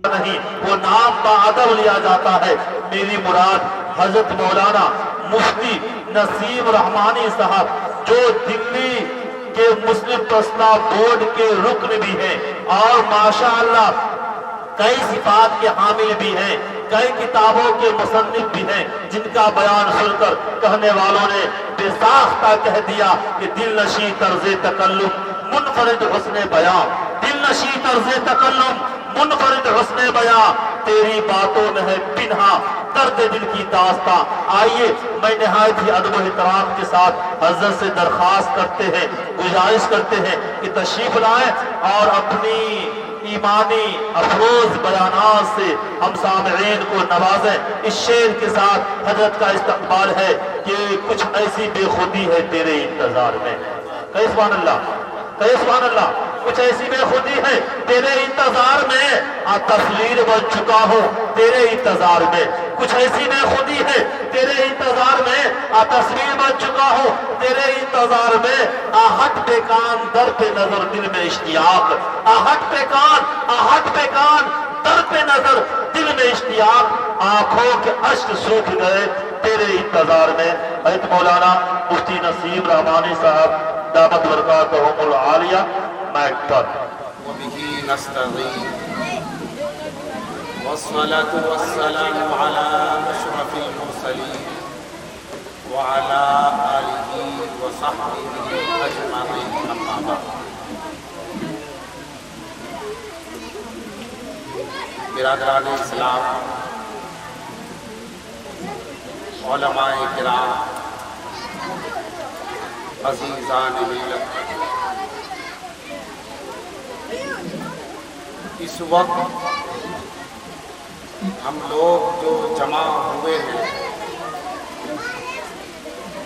نہیں، وہ نام بادب لیا جاتا ہے۔ میری مراد حضرت مولانا مفتی نسیم رحمانی صاحب جو دلی کے مسلم پرسنل بورڈ کے رکن بھی ہیں اور ماشاءاللہ کئی صفات کے حامل بھی ہیں، کئی کتابوں کے مصنف بھی ہیں، جن کا بیان سن کر کہنے والوں نے بے ساختہ کہہ دیا کہ دل نشیں طرز تکلم منفرد حسن بیان، دل نشیں طرز تکلم منفرد حسن بیان، تیری باتوں میں ہے پنہا درد دل کی داستاں۔ آئیے میں نہایت ہی ادب و احترام کے ساتھ حضرت سے درخواست کرتے ہیں، گزارش کرتے ہیں کہ تشریف لائیں اور اپنی ایمانی افروز بیانات سے ہم سامعین کو نوازیں۔ اس شعر کے ساتھ حضرت کا استقبال ہے کہ کچھ ایسی بے خودی ہے تیرے انتظار میں۔ کہ سبحان اللہ، کہ سبحان اللہ، کچھ ایسی بے خودی ہے تیرے انتظار میں، تصویر بن چکا ہوں تیرے انتظار میں۔ کچھ ایسی بے خودی ہے تیرے انتظار میں، تصویر بن چکا ہوں تیرے انتظار میں۔ آہٹ پہ کان در پہ نظر دل میں اشتیاق، آہٹ پہ کان در پہ نظر دل میں اشتیاق، آنکھوں کے اشک سوکھ گئے تیرے انتظار میں۔ حضرت مولانا مفتی نسیم رحمانی صاحب دامت برکاتہم العالیہ مائک پر۔ وبه نستعين والصلاة والسلام على أشرف المرسلين وعلى آله وصحبه أجمعين، أما بعد۔ برادران اسلام، علماء کرام، عزیزان ملت، اس وقت ہم لوگ جو جمع ہوئے ہیں،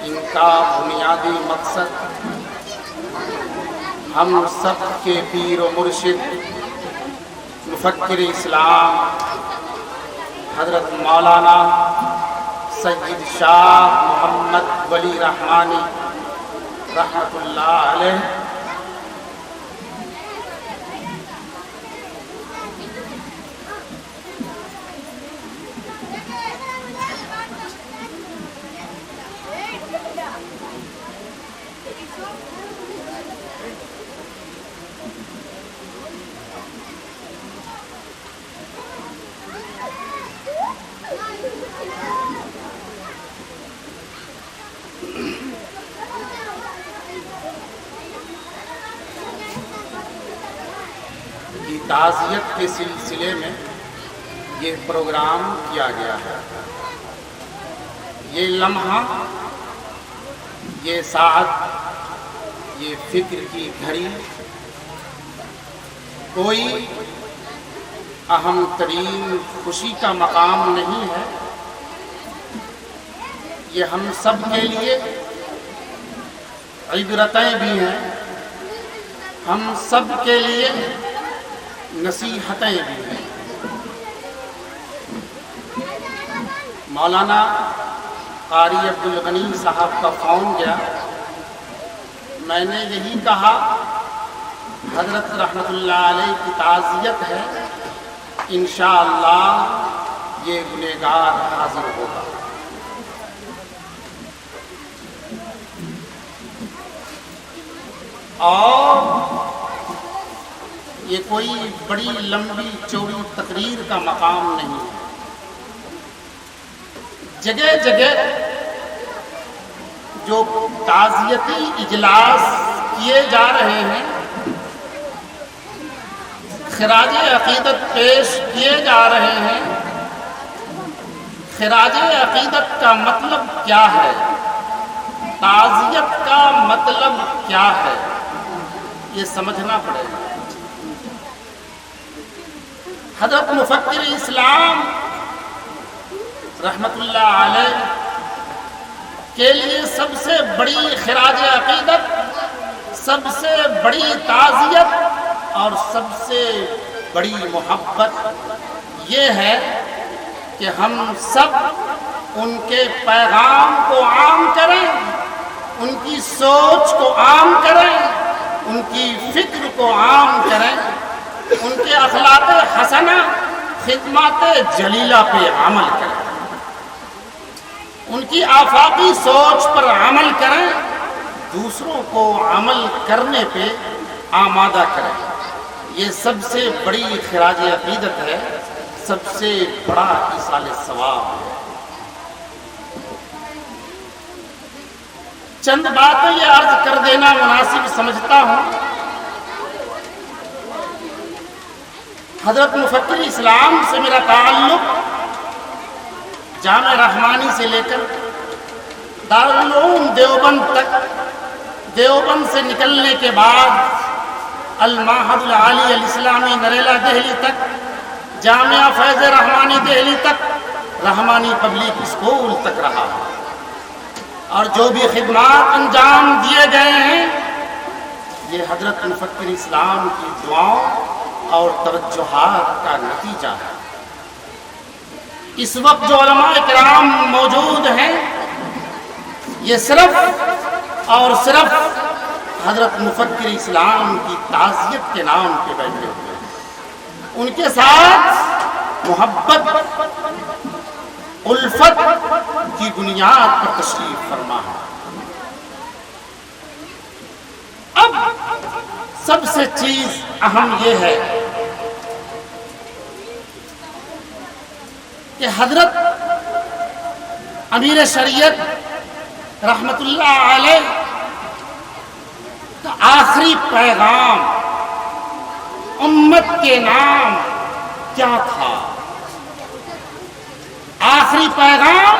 ان کا بنیادی مقصد ہم سب کے پیر و مرشد مفکر اسلام حضرت مولانا سید شاہ محمد ولی رحمانی رحمۃ اللہ علیہ کی تعزیت کے سلسلے میں یہ پروگرام کیا گیا ہے۔ یہ لمحہ، یہ ساعت، یہ فکر کی گھڑی کوئی اہم ترین خوشی کا مقام نہیں ہے، یہ ہم سب کے لیے عبرتیں بھی ہیں، ہم سب کے لیے نصیحتیں بھی ہیں۔ مولانا قاری عبدالغنی صاحب کا فون گیا، میں نے یہی کہا حضرت رحمۃ اللہ علیہ کی تعزیت ہے، انشاءاللہ یہ گنہگار حاضر ہوگا۔ اور یہ کوئی بڑی لمبی چوڑی تقریر کا مقام نہیں ہے۔ جگہ جگہ جو تعزیتی اجلاس کیے جا رہے ہیں، خراج عقیدت پیش کیے جا رہے ہیں، خراج عقیدت کا مطلب کیا ہے، تعزیت کا مطلب کیا ہے، یہ سمجھنا پڑے گا۔ حضرت مفکر اسلام رحمت اللہ علیہ کے لیے سب سے بڑی خراج عقیدت، سب سے بڑی تعزیت اور سب سے بڑی محبت یہ ہے کہ ہم سب ان کے پیغام کو عام کریں، ان کی سوچ کو عام کریں، ان کی فکر کو عام کریں، ان کے اخلاق حسنہ خدمات جلیلہ پہ عمل کریں، ان کی آفاقی سوچ پر عمل کریں، دوسروں کو عمل کرنے پہ آمادہ کریں۔ یہ سب سے بڑی خراج عقیدت ہے، سب سے بڑا ایصال ثواب ہے۔ چند باتیں یہ عرض کر دینا مناسب سمجھتا ہوں۔ حضرت مفکر اسلام سے میرا تعلق جامع رحمانی سے لے کر دارالعلوم دیوبند تک، دیوبند سے نکلنے کے بعد المعہد العالی الاسلامی نریلا دہلی تک، جامعہ فیض رحمانی دہلی تک، رحمانی پبلک اسکول تک رہا، اور جو بھی خدمات انجام دیے گئے ہیں یہ حضرت مفکر اسلام کی دعاؤں اور توجہات کا نتیجہ ہے۔ اس وقت جو علماء کرام موجود ہیں یہ صرف اور صرف حضرت مفکر اسلام کی تعزیت کے نام پہ بیٹھے ہوئے ہیں۔ ان کے ساتھ محبت، الفت کی بنیاد پر تشریف فرما ہے۔ اب سب سے چیز اہم یہ ہے کہ حضرت امیر شریعت رحمت اللہ علیہ کا آخری پیغام امت کے نام کیا تھا؟ آخری پیغام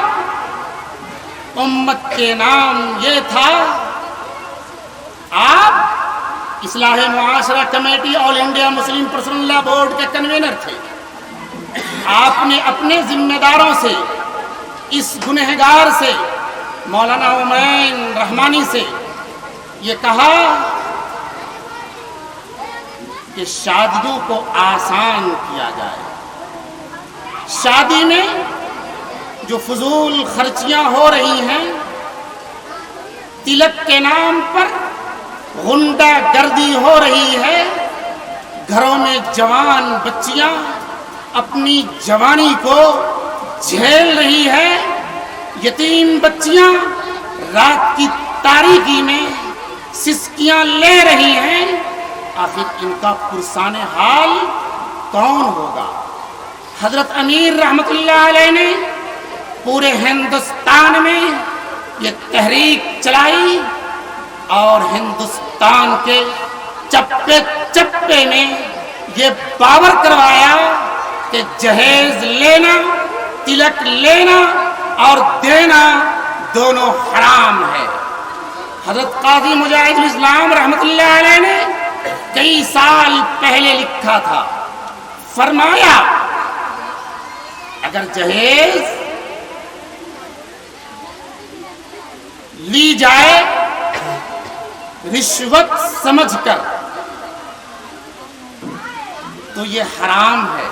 امت کے نام یہ تھا، آپ اصلاح معاشرہ کمیٹی آل انڈیا مسلم پرسنل لا بورڈ کے کنوینر تھے، آپ نے اپنے ذمہ داروں سے، اس گنہگار سے، مولانا عمین رحمانی سے یہ کہا کہ شادیوں کو آسان کیا جائے۔ شادی میں جو فضول خرچیاں ہو رہی ہیں، تلک کے نام پر غنڈہ گردی ہو رہی ہے، گھروں میں جوان بچیاں اپنی جوانی کو جھیل رہی ہے، یتیم بچیاں رات کی تاریکی میں سسکیاں لے رہی ہیں، آخر ان کا پرسان حال کون ہوگا؟ حضرت امیر رحمت اللہ علیہ نے پورے ہندوستان میں یہ تحریک چلائی اور ہندوستان کے چپے چپے میں یہ باور کروایا کہ جہیز لینا، تلک لینا اور دینا دونوں حرام ہے۔ حضرت قاضی مجاہد الاسلام رحمت اللہ علیہ نے کئی سال پہلے لکھا تھا، فرمایا اگر جہیز لی جائے رشوت سمجھ کر تو یہ حرام ہے،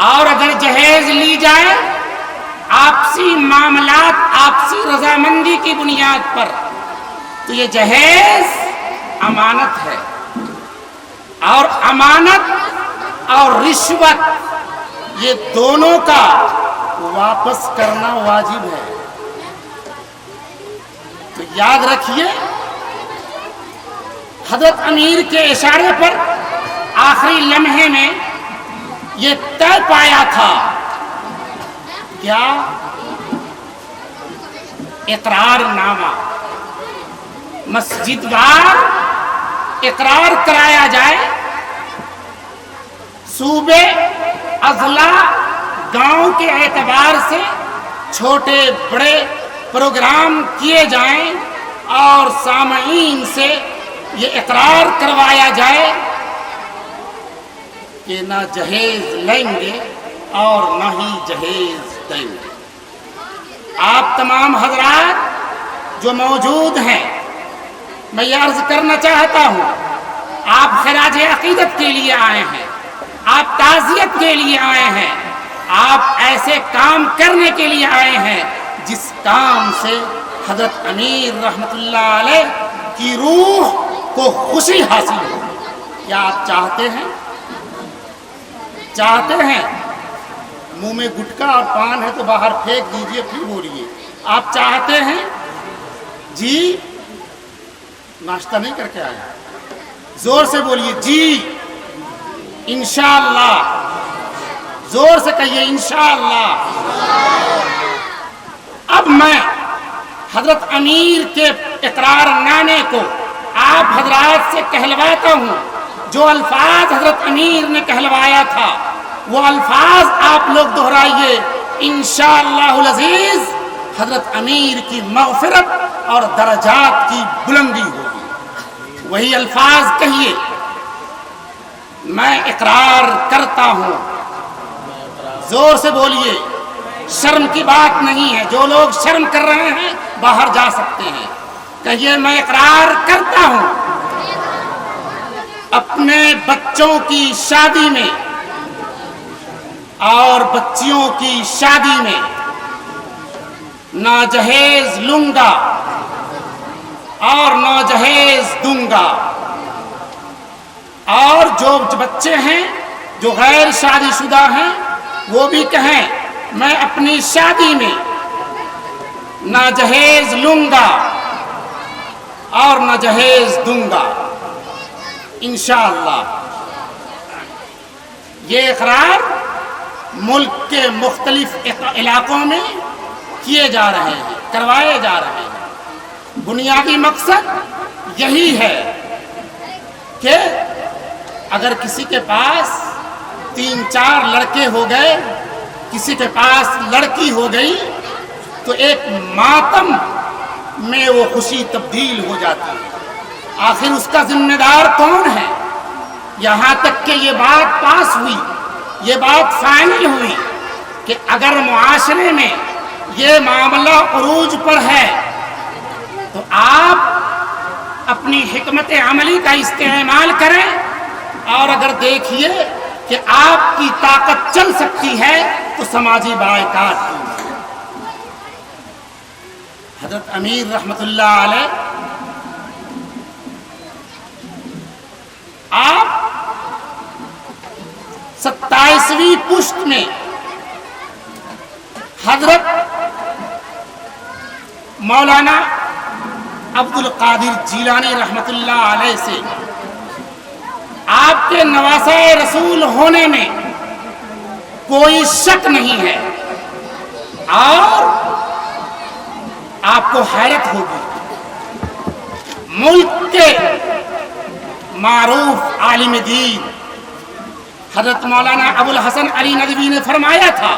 اور اگر جہیز لی جائے آپسی معاملات، آپسی رضامندی کی بنیاد پر تو یہ جہیز امانت ہے، اور امانت اور رشوت یہ دونوں کا واپس کرنا واجب ہے۔ تو یاد رکھیے حضرت امیر کے اشارے پر آخری لمحے میں یہ طے پایا تھا، کیا؟ اقرار نامہ مسجد وار اقرار کرایا جائے، صوبے، اضلاع، گاؤں کے اعتبار سے چھوٹے بڑے پروگرام کیے جائیں اور سامعین سے یہ اقرار کروایا جائے کہ نہ جہیز لیں گے اور نہ ہی جہیز دیں گے۔ آپ تمام حضرات جو موجود ہیں، میں یہ عرض کرنا چاہتا ہوں، آپ خراج عقیدت کے لیے آئے ہیں، آپ تعزیت کے لیے آئے ہیں، آپ ایسے کام کرنے کے لیے آئے ہیں جس کام سے حضرت امیر رحمت اللہ علیہ کی روح کو خوشی حاصل ہو۔ کیا آپ چاہتے ہیں چاہتے ہیں منہ میں گٹکا اور پان ہے تو باہر پھینک دیجئے پھر بولیے. آپ چاہتے ہیں جی ناشتہ نہیں کر کے آئے؟ زور سے بولیے جی انشاءاللہ. زور سے کہیے انشاءاللہ. اب میں حضرت امیر کے اقرار نامے کو آپ حضرات سے کہلواتا ہوں. جو الفاظ حضرت امیر نے کہلوایا تھا وہ الفاظ آپ لوگ دہرائیے. انشاءاللہ العزیز حضرت امیر کی مغفرت اور درجات کی بلندی ہوگی. وہی الفاظ کہیے. میں اقرار کرتا ہوں. زور سے بولیے. شرم کی بات نہیں ہے. جو لوگ شرم کر رہے ہیں باہر جا سکتے ہیں. کہیے میں اقرار کرتا ہوں اپنے بچوں کی شادی میں اور بچیوں کی شادی میں نہ جہیز لوں گا اور نہ جہیز دوں گا. اور جو بچے ہیں جو غیر شادی شدہ ہیں وہ بھی کہیں میں اپنی شادی میں نہ جہیز لوں گا اور نہ جہیز دوں گا انشاءاللہ. یہ اقرار ملک کے مختلف علاقوں میں کیے جا رہے ہیں, کروائے جا رہے ہیں. بنیادی مقصد یہی ہے کہ اگر کسی کے پاس 3-4 لڑکے ہو گئے, کسی کے پاس لڑکی ہو گئی تو ایک ماتم میں وہ خوشی تبدیل ہو جاتی ہے. آخر اس کا ذمہ دار کون ہے؟ یہاں تک کہ یہ بات پاس ہوئی, یہ بات فائنل ہوئی کہ اگر معاشرے میں یہ معاملہ عروج پر ہے تو آپ اپنی حکمت عملی کا استعمال کریں اور اگر دیکھیے کہ آپ کی طاقت چل سکتی ہے تو سماجی بائیکاٹ کی. حضرت امیر رحمت اللہ علیہ آپ 27ویں پشت میں حضرت مولانا عبد القادر جیلانی رحمت اللہ علیہ سے آپ کے نواسہ رسول ہونے میں کوئی شک نہیں ہے. اور آپ کو حیرت ہوگی, ملک کے معروف عالم دین حضرت مولانا ابو الحسن علی ندوی نے فرمایا تھا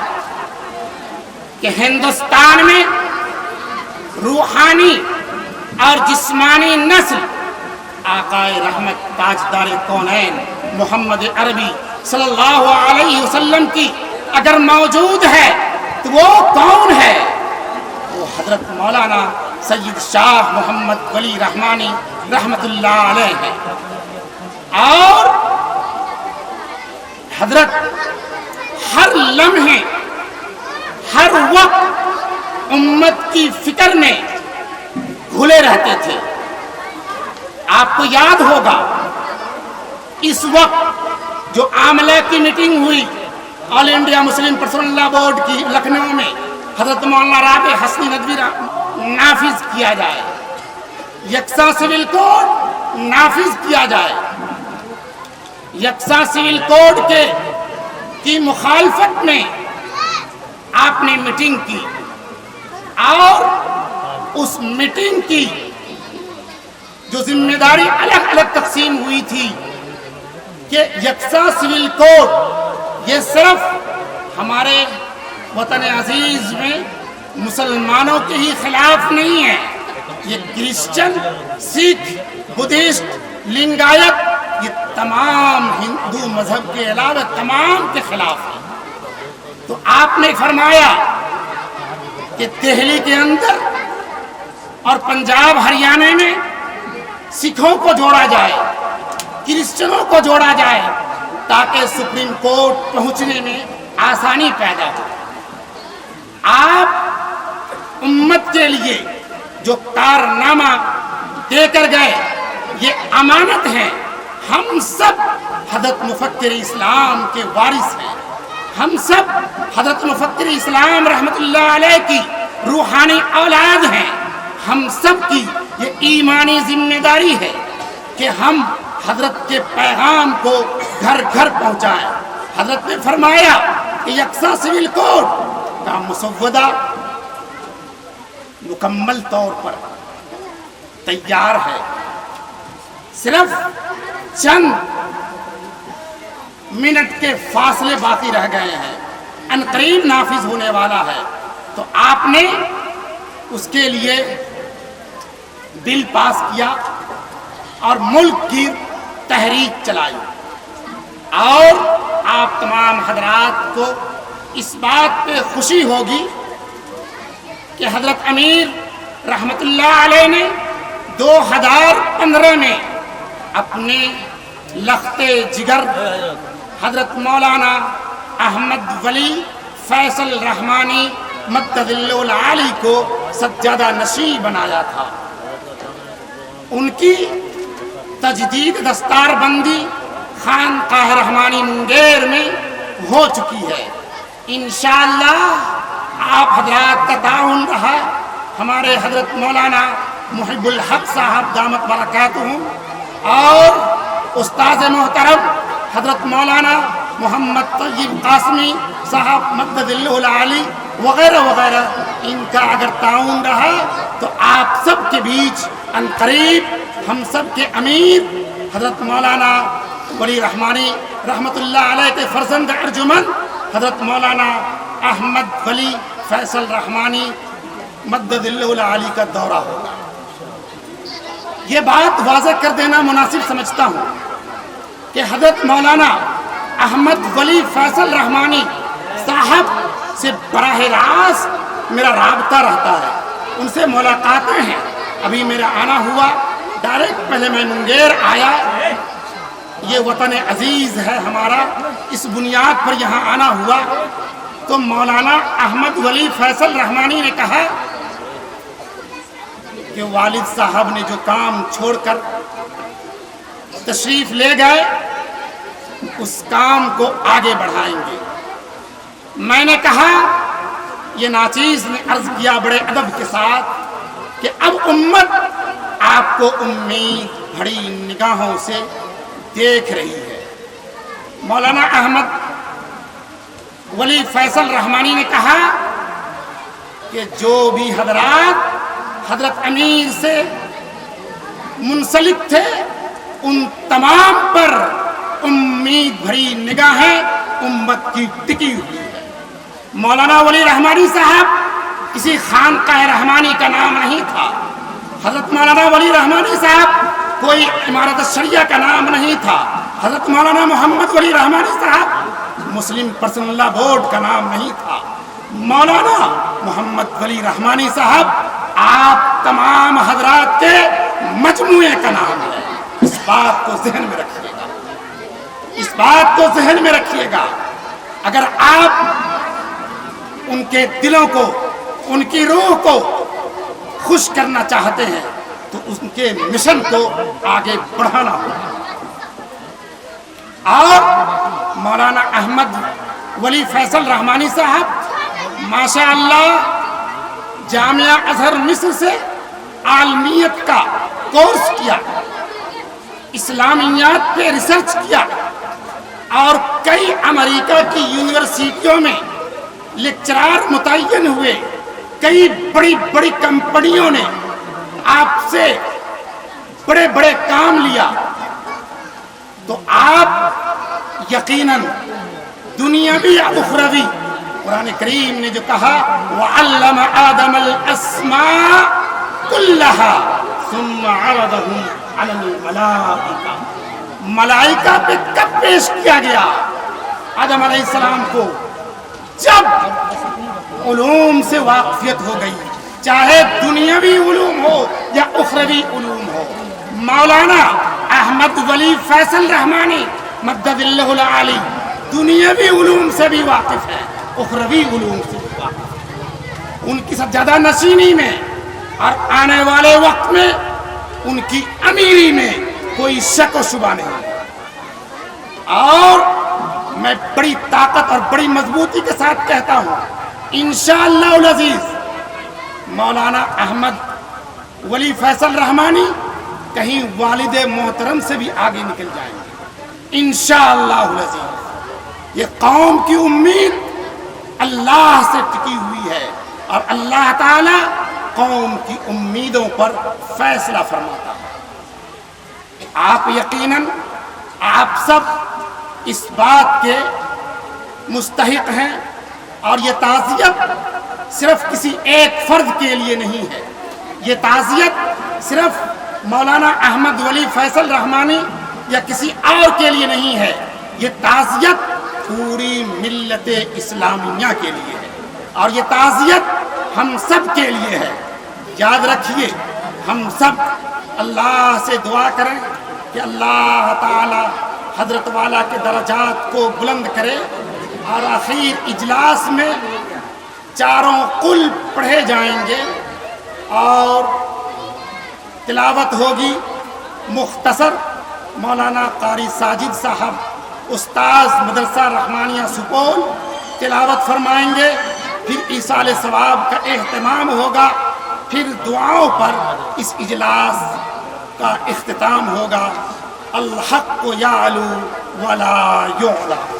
کہ ہندوستان میں روحانی اور جسمانی نسل آقائے رحمت تاجدار کونین محمد عربی صلی اللہ علیہ وسلم کی اگر موجود ہے تو وہ کون ہے؟ وہ حضرت مولانا سید شاہ محمد ولی رحمانی رحمت اللہ علیہ ہے. اور حضرت ہر لمحے ہر وقت امت کی فکر میں گھلے رہتے تھے. آپ کو یاد ہوگا اس وقت جو عاملہ کی میٹنگ ہوئی آل انڈیا مسلم پرسنل لا بورڈ کی لکھنؤ میں, حضرت مولانا رابع حسنی ندوی نافذ کیا جائے, یکساں سول کوڈ نافذ کیا جائے. یکساں سول کوڈ کی مخالفت میں آپ نے میٹنگ کی اور اس میٹنگ کی جو ذمہ داری الگ الگ تقسیم ہوئی تھی کہ یکساں سول کوڈ یہ صرف ہمارے وطن عزیز میں مسلمانوں کے ہی خلاف نہیں ہے, یہ کرسچن, سکھ, بدھسٹ, لنگایت یہ تمام ہندو مذہب کے علاوہ تمام کے خلاف ہے. تو آپ نے فرمایا کہ دہلی کے اندر اور پنجاب ہریانہ میں سکھوں کو جوڑا جائے, کرسچنوں کو جوڑا جائے تاکہ سپریم کورٹ پہنچنے میں آسانی پیدا ہو. آپ امت کے لیے جو کارنامہ دے کر گئے یہ امانت ہے, ہم سب حضرت مفکر اسلام کے وارث ہیں، ہم سب حضرت مفکر اسلام رحمت اللہ علیہ کی روحانی اولاد ہیں۔ ہم سب کی یہ ایمانی ذمہ داری ہے کہ ہم حضرت کے پیغام کو گھر گھر پہنچائیں۔ حضرت نے فرمایا کہ یکساں سول کوڈ کا مسودہ مکمل طور پر تیار ہے، صرف چند منٹ کے فاصلے باقی رہ گئے ہیں، عنقریب نافذ ہونے والا ہے۔ تو آپ نے اس کے لیے بل پاس کیا اور ملک کی تحریک چلائی، اور آپ تمام حضرات کو اس بات پہ خوشی ہوگی کہ حضرت امیر رحمت اللہ علیہ نے 2015 میں اپنے لخت جگر حضرت مولانا احمد ولی فیصل رحمانی مدد اللہ العالی کو سجادہ نشین بنایا تھا۔ ان کی تجدید دستار بندی خانقاہ رحمانی منگیر میں ہو چکی ہے۔ انشاءاللہ آپ حضرات کا تعاون رہا، ہمارے حضرت مولانا محب الحق صاحب دامت برکاتہم اور استاد محترم حضرت مولانا محمد طیب قاسمی صاحب مدد اللہ العالی وغیرہ وغیرہ، ان کا اگر تعاون رہا تو آپ سب کے بیچ عنقریب ہم سب کے امیر حضرت مولانا ولی رحمانی رحمت اللہ علیہ کے فرزند ارجمند حضرت مولانا احمد ولی فیصل رحمانی مدد اللہ العالی کا دورہ ہوگا۔ یہ بات واضح کر دینا مناسب سمجھتا ہوں کہ حضرت مولانا احمد ولی فیصل رحمانی صاحب سے براہ راست میرا رابطہ رہتا ہے، ان سے ملاقاتیں ہیں۔ ابھی میرا آنا ہوا ڈائریکٹ، پہلے میں منگیر آیا، یہ وطن عزیز ہے ہمارا، اس بنیاد پر یہاں آنا ہوا تو مولانا احمد ولی فیصل رحمانی نے کہا کہ والد صاحب نے جو کام چھوڑ کر تشریف لے گئے اس کام کو آگے بڑھائیں گے۔ میں نے کہا، یہ ناچیز نے عرض کیا بڑے ادب کے ساتھ کہ اب امت آپ کو امید بھری نگاہوں سے دیکھ رہی ہے۔ مولانا احمد ولی فیصل رحمانی نے کہا کہ جو بھی حضرات حضرت امیر سے منسلک تھے ان تمام پر امید بھری نگاہیں امت کی ٹکی ہوئی ہے۔ مولانا ولی رحمانی صاحب کسی خانقاہ رحمانی کا نام نہیں تھا، حضرت مولانا ولی رحمانی صاحب کوئی عمارت شریعہ کا نام نہیں تھا، حضرت مولانا محمد ولی رحمانی صاحب مسلم پرسنل لا بورڈ کا نام نہیں تھا، مولانا محمد ولی رحمانی صاحب آپ تمام حضرات کے مجموعے کا نام ہے۔ اس بات کو ذہن میں رکھیے گا، اس بات کو ذہن میں رکھیے گا۔ اگر آپ ان کے دلوں کو، ان کی روح کو خوش کرنا چاہتے ہیں تو ان کے مشن کو آگے بڑھانا ہوگا۔ اور مولانا احمد ولی فیصل رحمانی صاحب ماشاء اللہ جامعہ ازہر مصر سے عالمیت کا کورس کیا، اسلامیات پہ ریسرچ کیا، اور کئی امریکہ کی یونیورسٹیوں میں لیکچرار متعین ہوئے، کئی بڑی بڑی کمپنیوں نے آپ سے بڑے بڑے کام لیا۔ تو آپ یقیناً دنیاوی یا اخروی، قرآن کریم نے جو کہا وَعَلَّمَ آدَمَ الْأَسْمَاءَ كُلَّهَا ثُمَّ عَرَضَهُمْ عَلَى الْمَلَائِكَةِ، ملائکہ پہ کب پیش کیا گیا؟ آدم علیہ السلام کو جب علوم سے واقفیت ہو گئی، چاہے دنیاوی علوم ہو یا اخروی علوم ہو۔ مولانا احمد ولی فیصل رحمانی مدد اللہ العالی دنیاوی علوم سے بھی واقف ہے، اخروی علوم سے بھی واقف۔ ان کی سجادہ نشینی میں اور آنے والے وقت میں ان کی امیری میں کوئی شک و شبہ نہیں۔ اور میں بڑی طاقت اور بڑی مضبوطی کے ساتھ کہتا ہوں انشاءاللہ العزیز مولانا احمد ولی فیصل رحمانی کہیں والد محترم سے بھی آگے نکل جائیں گے انشاءاللہ العزیز۔ یہ قوم کی امید اللہ سے ٹکی ہوئی ہے اور اللہ تعالی قوم کی امیدوں پر فیصلہ فرماتا ہے۔ آپ یقیناً آپ سب اس بات کے مستحق ہیں اور یہ تعزیت صرف کسی ایک فرد کے لیے نہیں ہے، یہ تعزیت صرف مولانا احمد ولی فیصل رحمانی یا کسی اور کے لیے نہیں ہے، یہ تعزیت پوری ملت اسلامیہ کے لیے ہے اور یہ تعزیت ہم سب کے لیے ہے۔ یاد رکھیے ہم سب اللہ سے دعا کریں کہ اللہ تعالی حضرت والا کے درجات کو بلند کرے اور آخر اجلاس میں چاروں قل پڑھے جائیں گے اور تلاوت ہوگی مختصر۔ مولانا قاری ساجد صاحب استاذ مدرسہ رحمانیہ سپول تلاوت فرمائیں گے، پھر ایصال ثواب کا اہتمام ہوگا، پھر دعاؤں پر اس اجلاس کا اختتام ہوگا۔ الحق یعلو ولا یعلی۔